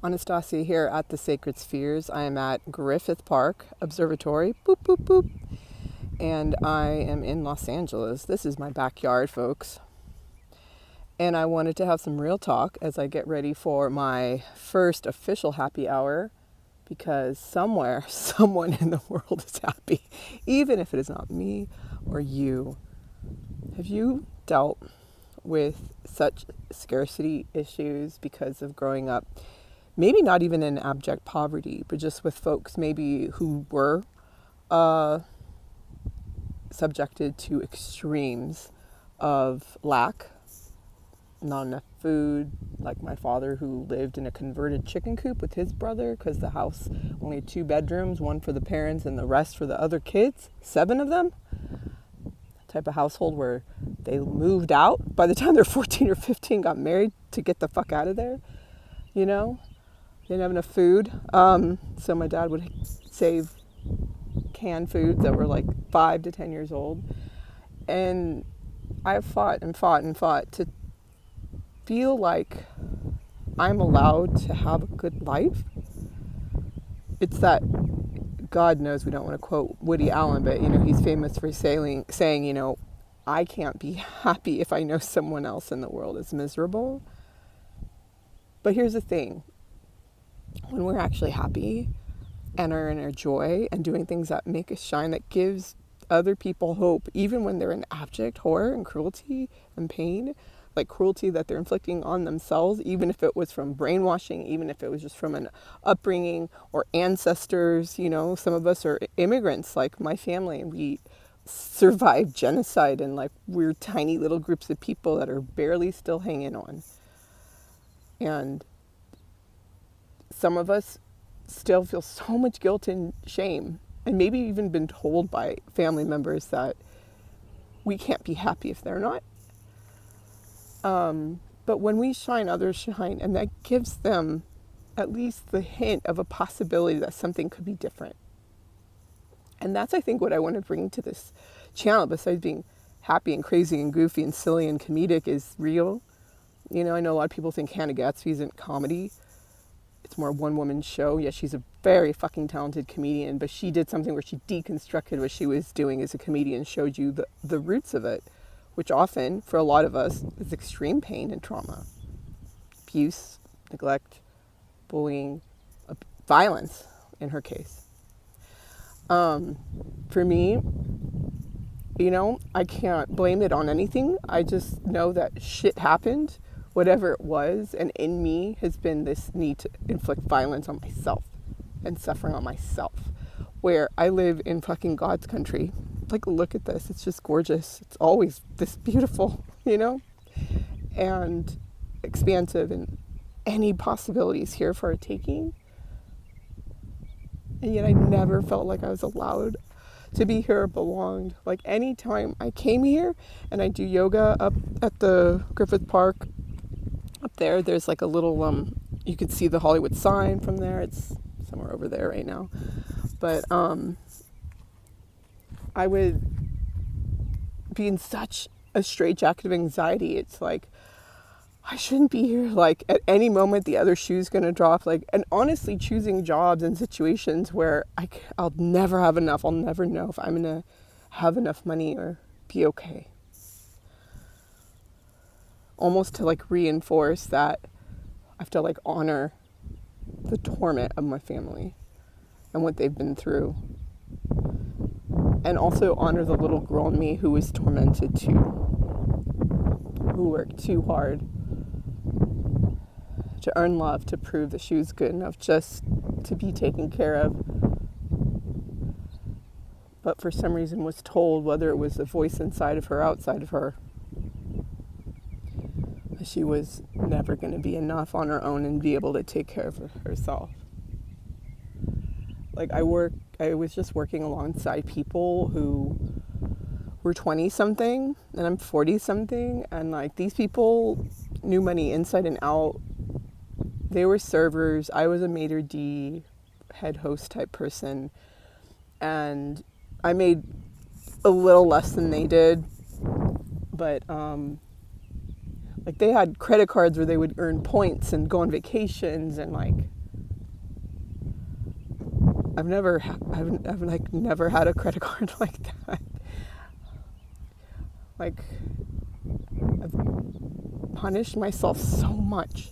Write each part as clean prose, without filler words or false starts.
Anastasia here at the Sacred Spheres. I am at Griffith Park Observatory, boop, boop, boop, and I am in Los Angeles. This is my backyard, folks. And I wanted to have some real talk as I get ready for my first official happy hour, because somewhere, someone in the world is happy, even if it is not me or you. Have you dealt with such scarcity issues because of growing up? Maybe not even in abject poverty, but just with folks maybe who were subjected to extremes of lack, not enough food, like my father who lived in a converted chicken coop with his brother because the house only had 2 bedrooms, one for the parents and the rest for the other kids, 7 of them. Type of household where they moved out by the time they're 14 or 15, got married to get the fuck out of there, you know? They didn't have enough food, so my dad would save canned foods that were like 5 to 10 years old. And I fought to feel like I'm allowed to have a good life. It's that, God knows we don't want to quote Woody Allen, but he's famous for saying, I can't be happy if I know someone else in the world is miserable. But here's the thing. When we're actually happy and are in our joy and doing things that make us shine, that gives other people hope, even when they're in abject horror and cruelty and pain, like cruelty that they're inflicting on themselves, even if it was from brainwashing, even if it was just from an upbringing or ancestors. Some of us are immigrants, like my family, and we survived genocide, and like we're tiny little groups of people that are barely still hanging on. And some of us still feel so much guilt and shame, and maybe even been told by family members that we can't be happy if they're not. But when we shine, others shine, and that gives them at least the hint of a possibility that something could be different. And that's, I think, what I want to bring to this channel, besides being happy and crazy and goofy and silly and comedic, is real. I know a lot of people think Hannah Gatsby isn't comedy. It's more a one-woman show. Yeah, she's a very fucking talented comedian, but she did something where she deconstructed what she was doing as a comedian, showed you the roots of it, which often, for a lot of us, is extreme pain and trauma. Abuse, neglect, bullying, violence, in her case. For me, I can't blame it on anything. I just know that shit happened, whatever it was, and in me has been this need to inflict violence on myself and suffering on myself, where I live in fucking God's country. Like, look at this. It's just gorgeous. It's always this beautiful, and expansive, and any possibilities here for a taking. And yet I never felt like I was allowed to be here or belonged. Like, anytime I came here and I do yoga up at the Griffith Park, up there's like a little, you can see the Hollywood sign from there. It's somewhere over there right now. But I would be in such a straitjacket of anxiety. It's like, I shouldn't be here. Like, at any moment, the other shoe's going to drop. Like, and honestly, choosing jobs and situations where I'll never have enough. I'll never know if I'm going to have enough money or be okay. Almost to like reinforce that I have to like honor the torment of my family and what they've been through. And also honor the little girl in me who was tormented too, who worked too hard to earn love, to prove that she was good enough just to be taken care of. But for some reason was told, whether it was the voice inside of her, outside of her, that she was never going to be enough on her own and be able to take care of herself. Like, I was just working alongside people who were 20-something, and I'm 40-something, and like, these people knew money inside and out. They were servers. I was a maitre d', head host type person, and I made a little less than they did, but like, they had credit cards where they would earn points and go on vacations, and like, I've like never had a credit card like that. Like, I've punished myself so much.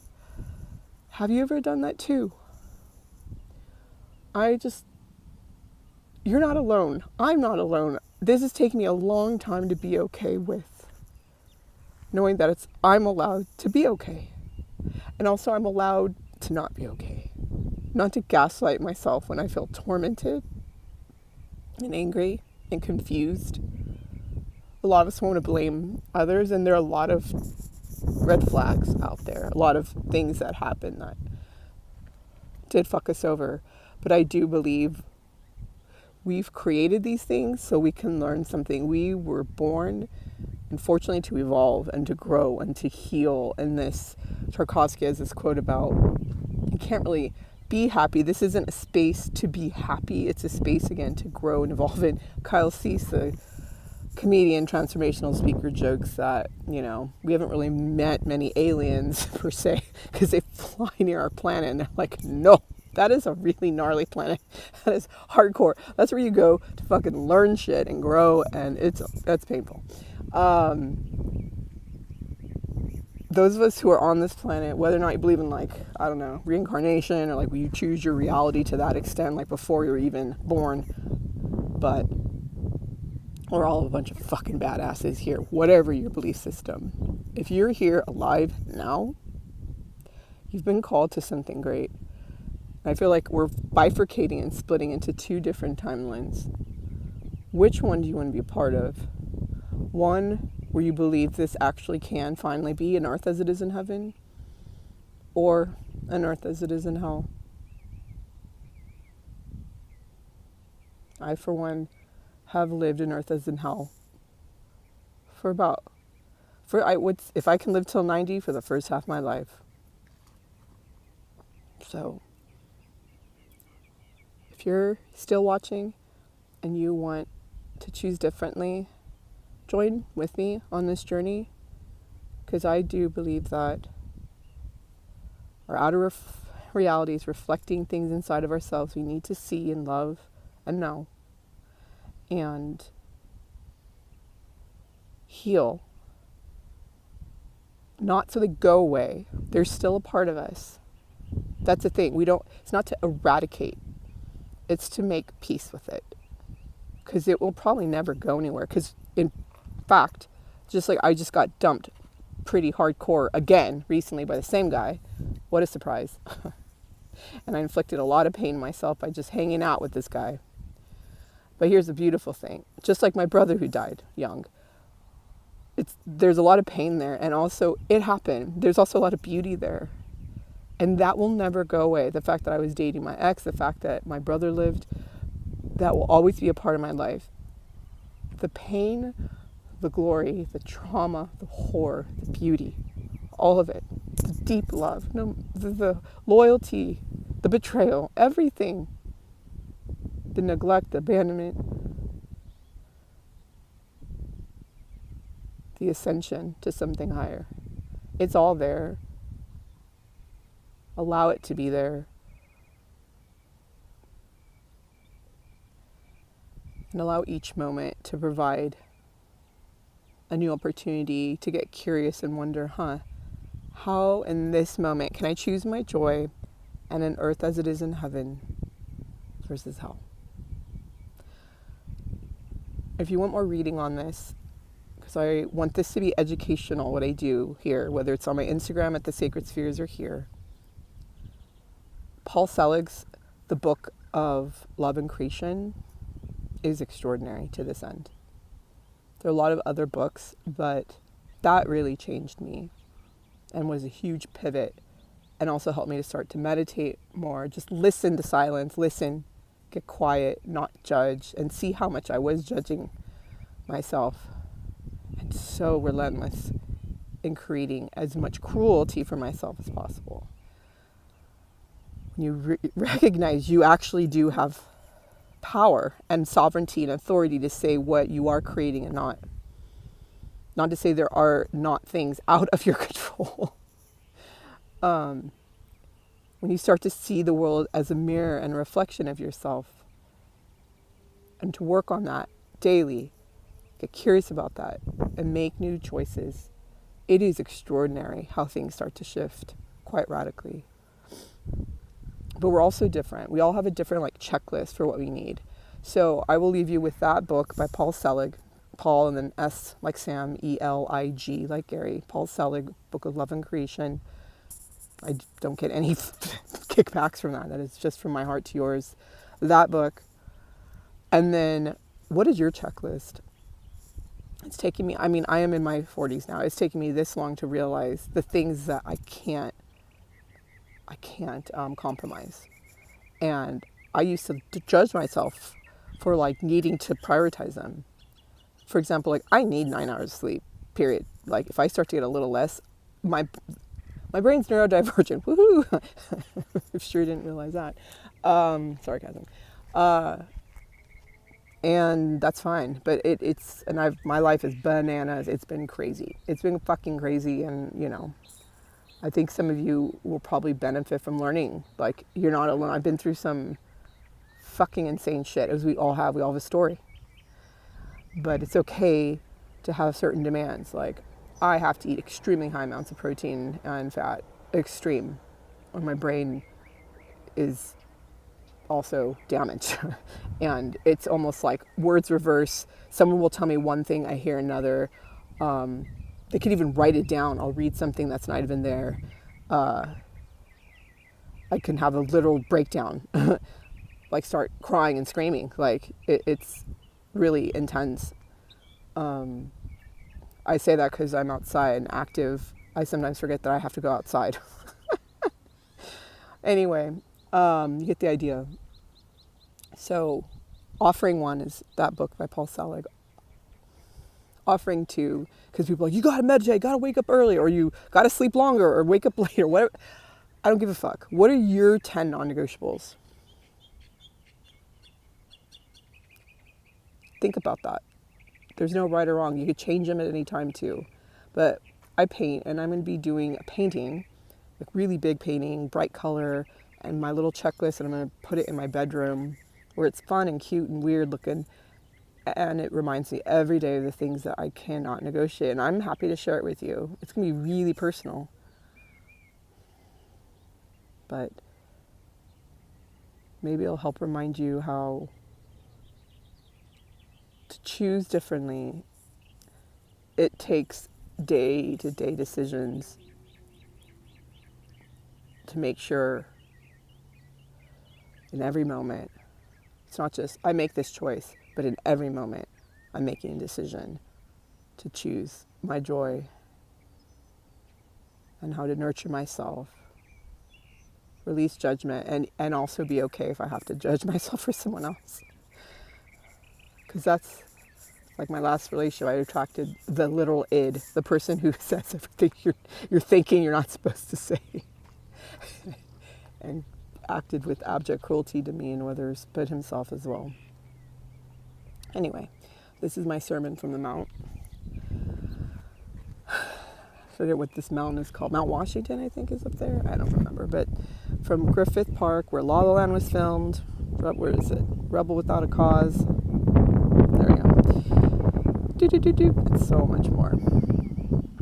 Have you ever done that too? You're not alone. I'm not alone. This has taken me a long time to be okay with. Knowing that I'm allowed to be okay. And also I'm allowed to not be okay. Not to gaslight myself when I feel tormented and angry and confused. A lot of us want to blame others, and there are a lot of red flags out there. A lot of things that happen that did fuck us over. But I do believe we've created these things so we can learn something. We were born, unfortunately, to evolve and to grow and to heal. And this, Tarkovsky has this quote about, you can't really be happy. This isn't a space to be happy. It's a space, again, to grow and evolve. And Kyle Cease, the comedian, transformational speaker, jokes that, we haven't really met many aliens, per se, because they fly near our planet. And they're like, no. That is a really gnarly planet. That is hardcore. That's where you go to fucking learn shit and grow, and that's painful. Those of us who are on this planet, whether or not you believe in, like, I don't know, reincarnation, or like you choose your reality to that extent, like before you're even born, but we're all a bunch of fucking badasses here, whatever your belief system. If you're here alive now, you've been called to something great. I feel like we're bifurcating and splitting into two different timelines. Which one do you want to be a part of? One where you believe this actually can finally be an earth as it is in heaven, or an earth as it is in hell? I, for one, have lived an earth as in hell if I can live till 90, for the first half of my life. So, if you're still watching and you want to choose differently, join with me on this journey, because I do believe that our outer reality is reflecting things inside of ourselves we need to see and love and know and heal. Not so they go away. They're still a part of us. That's the thing. It's not to eradicate. It's to make peace with it, because it will probably never go anywhere. Because in fact, just like I just got dumped pretty hardcore again recently by the same guy. What a surprise. And I inflicted a lot of pain myself by just hanging out with this guy. But here's the beautiful thing. Just like my brother who died young, there's a lot of pain there, and also it happened. There's also a lot of beauty there. And that will never go away. The fact that I was dating my ex, the fact that my brother lived, that will always be a part of my life. The pain, the glory, the trauma, the horror, the beauty, all of it. The deep love, the loyalty, the betrayal, everything. The neglect, the abandonment, the ascension to something higher. It's all there. Allow it to be there. And allow each moment to provide a new opportunity to get curious and wonder, how in this moment can I choose my joy and an earth as it is in heaven versus hell? If you want more reading on this, because I want this to be educational, what I do here, whether it's on my Instagram at The Sacred Spheres or here, Paul Selig's The Book of Love and Creation is extraordinary to this end. There are a lot of other books, but that really changed me and was a huge pivot, and also helped me to start to meditate more. Just listen to silence, listen, get quiet, not judge, and see how much I was judging myself. And so relentless in creating as much cruelty for myself as possible. When you recognize you actually do have power and sovereignty and authority to say what you are creating and not. Not to say there are not things out of your control. when you start to see the world as a mirror and a reflection of yourself, and to work on that daily, get curious about that, and make new choices, it is extraordinary how things start to shift quite radically. But we're also different. We all have a different checklist for what we need. So I will leave you with that book by Paul Selig. Paul and then S like Sam, E-L-I-G like Gary. Paul Selig, Book of Love and Creation. I don't get any kickbacks from that. That is just from my heart to yours. That book. And then, what is your checklist? It's taking me, I am in my 40s now. It's taking me this long to realize the things that I can't compromise. And I used to judge myself for needing to prioritize them. For example, I need 9 hours of sleep, period. If I start to get a little less, my brain's neurodivergent. Woohoo! I sure didn't realize that. Sarcasm. And that's fine. But my life is bananas. It's been crazy. It's been fucking crazy. And, I think some of you will probably benefit from learning. You're not alone. I've been through some fucking insane shit, as we all have. We all have a story. But it's okay to have certain demands. I have to eat extremely high amounts of protein and fat. Extreme. Or my brain is also damaged. And it's almost like words reverse. Someone will tell me one thing, I hear another. They could even write it down. I'll read something that's not even there. I can have a literal breakdown. Start crying and screaming. It's really intense. I say that because I'm outside and active. I sometimes forget that I have to go outside. Anyway, you get the idea. So, offering one is that book by Paul Selig. Offering two, because people are like, you gotta meditate, you gotta wake up early, or you gotta sleep longer, or wake up later, whatever. I don't give a fuck. What are your 10 non-negotiables? Think about that. There's no right or wrong. You could change them at any time too. But I paint, and I'm going to be doing a painting, really big painting, bright color, and my little checklist, and I'm going to put it in my bedroom where it's fun and cute and weird looking. And it reminds me every day of the things that I cannot negotiate. And I'm happy to share it with you. It's going to be really personal. But maybe it'll help remind you how to choose differently. It takes day-to-day decisions to make sure in every moment, it's not just I make this choice, but in every moment I'm making a decision to choose my joy and how to nurture myself, release judgment, and also be okay if I have to judge myself for someone else. Because that's like my last relationship. I attracted the little id, the person who says everything you're thinking you're not supposed to say, and acted with abject cruelty to me and others, but himself as well. Anyway, this is my sermon from the Mount. I forget what this mountain is called. Mount Washington, I think, is up there. I don't remember. But from Griffith Park, where La La Land was filmed. Where is it? Rebel Without a Cause. There we go. And so much more.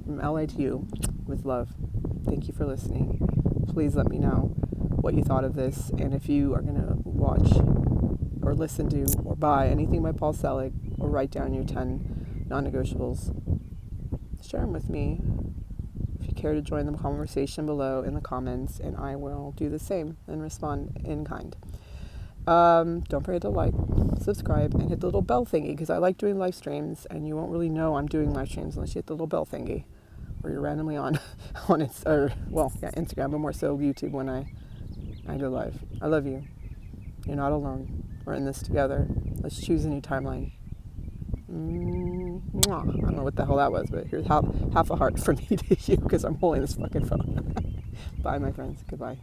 From LA to you, with love. Thank you for listening. Please let me know what you thought of this. And if you are going to watch or listen to or buy anything by Paul Selig, or write down your 10 non-negotiables, share them with me. If you care to join the conversation below in the comments, and I will do the same and respond in kind. Don't forget to like, subscribe, and hit the little bell thingy, because I like doing live streams, and you won't really know I'm doing live streams unless you hit the little bell thingy, or you're randomly on Instagram, but more so YouTube when I go live. I love you. You're not alone. We're in this together. Let's choose a new timeline. I don't know what the hell that was, but here's half a heart from me to you, because I'm holding this fucking phone. Bye, my friends. Goodbye.